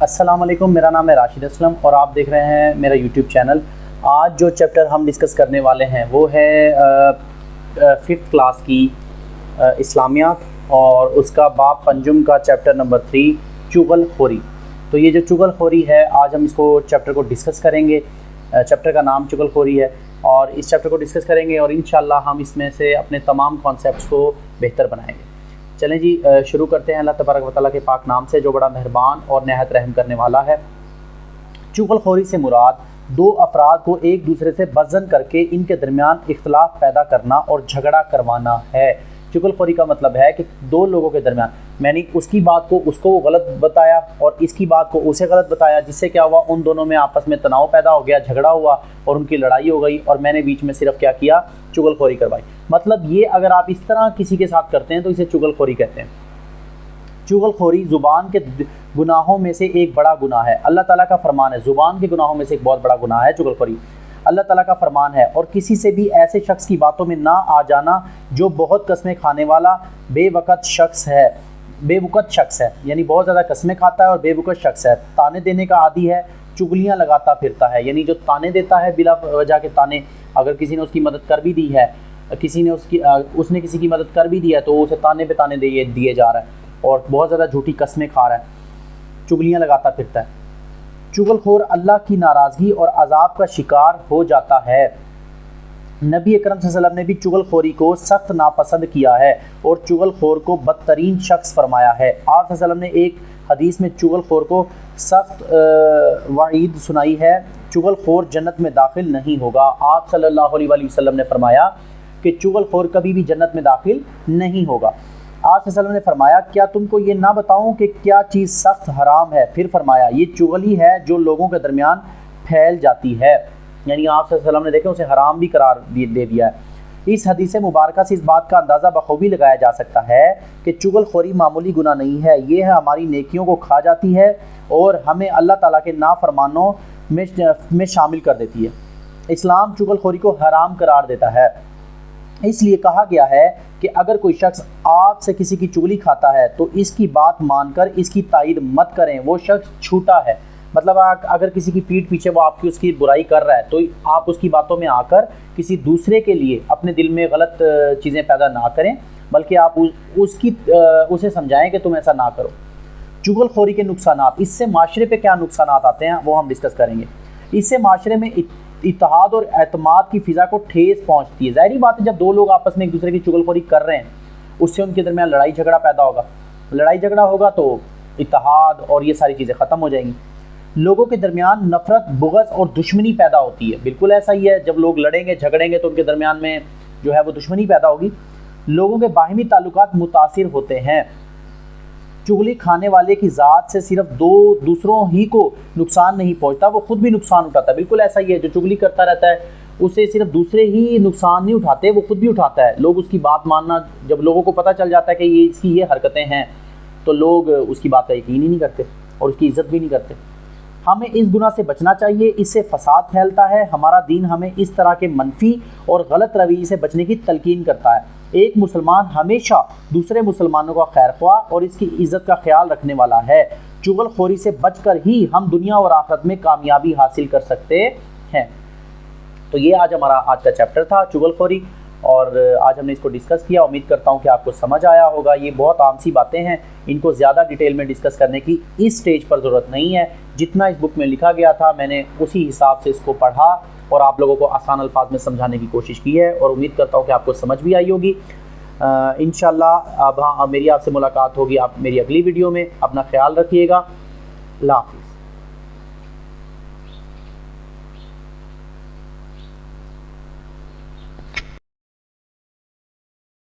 السلام علیکم، میرا نام ہے راشد اسلم اور آپ دیکھ رہے ہیں میرا یوٹیوب چینل۔ آج جو چیپٹر ہم ڈسکس کرنے والے ہیں وہ ہے 5th کلاس کی اسلامیات اور اس کا باب پنجم کا چیپٹر نمبر 3 چغل خوری۔ تو یہ جو چغل خوری ہے آج ہم اس کو چیپٹر کو ڈسکس کریں گے۔ چیپٹر کا نام چغل خوری ہے اور اس چیپٹر کو ڈسکس کریں گے اور انشاءاللہ ہم اس میں سے اپنے تمام کانسیپٹس کو بہتر بنائیں گے۔ چلیں جی شروع کرتے ہیں اللہ تبارک و تعالیٰ کے پاک نام سے جو بڑا مہربان اور نہایت رحم کرنے والا ہے۔ چغل خوری سے مراد دو افراد کو ایک دوسرے سے بزن کر کے ان کے درمیان اختلاف پیدا کرنا اور جھگڑا کروانا ہے۔ چغل خوری کا مطلب ہے کہ دو لوگوں کے درمیان میں نے اس کی بات کو اس کو غلط بتایا اور اس کی بات کو اسے غلط بتایا، جس سے کیا ہوا، ان دونوں میں آپس میں تناؤ پیدا ہو گیا، جھگڑا ہوا اور ان کی لڑائی ہو گئی اور میں نے بیچ میں صرف کیا کیا، چغل خوری کروائی۔ مطلب یہ اگر آپ اس طرح کسی کے ساتھ کرتے ہیں تو اسے چغل خوری کہتے ہیں۔ چغل خوری زبان کے گناہوں میں سے ایک بڑا گناہ ہے۔ اللہ تعالیٰ کا فرمان ہے، زبان کے گناہوں میں سے ایک بہت بڑا گناہ ہے چغل خوری۔ اللہ تعالیٰ کا فرمان ہے، اور کسی سے بھی ایسے شخص کی باتوں میں نہ آ جانا جو بہت قسمیں کھانے والا بے وقت شخص ہے، یعنی بہت زیادہ قسمیں کھاتا ہے اور بے وقت شخص ہے، تانے دینے کا عادی ہے، چغلیاں لگاتا پھرتا ہے، یعنی جو تانے دیتا ہے بلا وجہ کے تانے، اگر کسی نے اس کی مدد کر بھی دی ہے، اس نے کسی کی مدد کر بھی دی ہے تو اسے تانے پہ تانے دیے جا رہا ہے اور بہت زیادہ جھوٹی قسمیں کھا رہا ہے، چغلیاں لگاتا پھرتا ہے۔ چغل خور اللہ کی ناراضگی اور عذاب کا شکار ہو جاتا ہے۔ نبی اکرم صلی اللہ علیہ وسلم نے بھی چغل خوری کو سخت ناپسند کیا ہے اور چغل خور کو بدترین شخص فرمایا ہے۔ آپ صلی اللہ علیہ وسلم نے ایک حدیث میں چغل خور کو سخت وعید سنائی ہے، چغل خور جنت میں داخل نہیں ہوگا۔ آپ صلی اللہ علیہ وآلہ وسلم نے فرمایا کہ چغل خور کبھی بھی جنت میں داخل نہیں ہوگا۔ آپ صلی اللہ علیہ وسلم نے فرمایا کیا تم کو یہ نہ بتاؤں کہ کیا چیز سخت حرام ہے؟ پھر فرمایا یہ چغلی ہے جو لوگوں کے درمیان پھیل جاتی ہے، یعنی آپ صلی اللہ علیہ وسلم نے دیکھیں اسے حرام بھی قرار دے دیا ہے۔ اس حدیث مبارکہ سے اس بات کا اندازہ بخوبی لگایا جا سکتا ہے کہ چغل خوری معمولی گناہ نہیں ہے، یہ ہماری نیکیوں کو کھا جاتی ہے اور ہمیں اللہ تعالیٰ کے نافرمانوں میں شامل کر دیتی ہے۔ اسلام چغل خوری کو حرام قرار دیتا ہے، اس لیے کہا گیا ہے کہ اگر کوئی شخص آپ سے کسی کی چغلی کھاتا ہے تو اس کی بات مان کر اس کی تائید مت کریں، وہ شخص چھوٹا ہے۔ مطلب اگر کسی کی پیٹھ پیچھے وہ آپ کی اس کی برائی کر رہا ہے تو آپ اس کی باتوں میں آ کر کسی دوسرے کے لیے اپنے دل میں غلط چیزیں پیدا نہ کریں، بلکہ آپ اسے سمجھائیں کہ تم ایسا نہ کرو۔ چغل خوری کے نقصانات، اس سے معاشرے پہ کیا نقصانات آتے ہیں وہ ہم ڈسکس کریں گے۔ اس سے معاشرے میں اتحاد اور اعتماد کی فضا کو ٹھیس پہنچتی ہے۔ ظاہری بات ہے جب دو لوگ آپس میں ایک دوسرے کی چغل خوری کر رہے ہیں اس سے ان کے درمیان لڑائی جھگڑا پیدا ہوگا، لڑائی جھگڑا ہوگا تو اتحاد اور یہ ساری چیزیں ختم ہو جائیں گی۔ لوگوں کے درمیان نفرت، بغض اور دشمنی پیدا ہوتی ہے، بالکل ایسا ہی ہے، جب لوگ لڑیں گے جھگڑیں گے تو ان کے درمیان میں جو ہے وہ دشمنی پیدا ہوگی۔ لوگوں کے باہمی تعلقات متاثر ہوتے ہیں۔ چغلی کھانے والے کی ذات سے صرف دوسروں ہی کو نقصان نہیں پہنچتا، وہ خود بھی نقصان اٹھاتا ہے، بالکل ایسا ہی ہے، جو چغلی کرتا رہتا ہے اسے صرف دوسرے ہی نقصان نہیں اٹھاتے، وہ خود بھی اٹھاتا ہے۔ لوگ اس کی بات ماننا، جب لوگوں کو پتہ چل جاتا ہے کہ اس کی یہ حرکتیں ہیں تو لوگ اس کی بات کا یقین ہی نہیں کرتے اور اس کی عزت بھی نہیں کرتے۔ ہمیں اس گناہ سے بچنا چاہیے، اس سے فساد پھیلتا ہے۔ ہمارا دین ہمیں اس طرح کے منفی اور غلط رویے سے بچنے کی تلقین کرتا ہے۔ ایک مسلمان ہمیشہ دوسرے مسلمانوں کا خیر خواہ اور اس کی عزت کا خیال رکھنے والا ہے۔ چغل خوری سے بچ کر ہی ہم دنیا اور آخرت میں کامیابی حاصل کر سکتے ہیں۔ تو یہ آج ہمارا آج کا چیپٹر تھا چغل خوری، اور آج ہم نے اس کو ڈسکس کیا۔ امید کرتا ہوں کہ آپ کو سمجھ آیا ہوگا۔ یہ بہت عام سی باتیں ہیں، ان کو زیادہ ڈیٹیل میں ڈسکس کرنے کی اس سٹیج پر ضرورت نہیں ہے۔ جتنا اس بک میں لکھا گیا تھا میں نے اسی حساب سے اس کو پڑھا اور آپ لوگوں کو آسان الفاظ میں سمجھانے کی کوشش کی ہے، اور امید کرتا ہوں کہ آپ کو سمجھ بھی آئی ہوگی۔ انشاءاللہ اب میری آپ سے ملاقات ہوگی آپ میری اگلی ویڈیو میں۔ اپنا خیال رکھیے گا، اللہ حافظ۔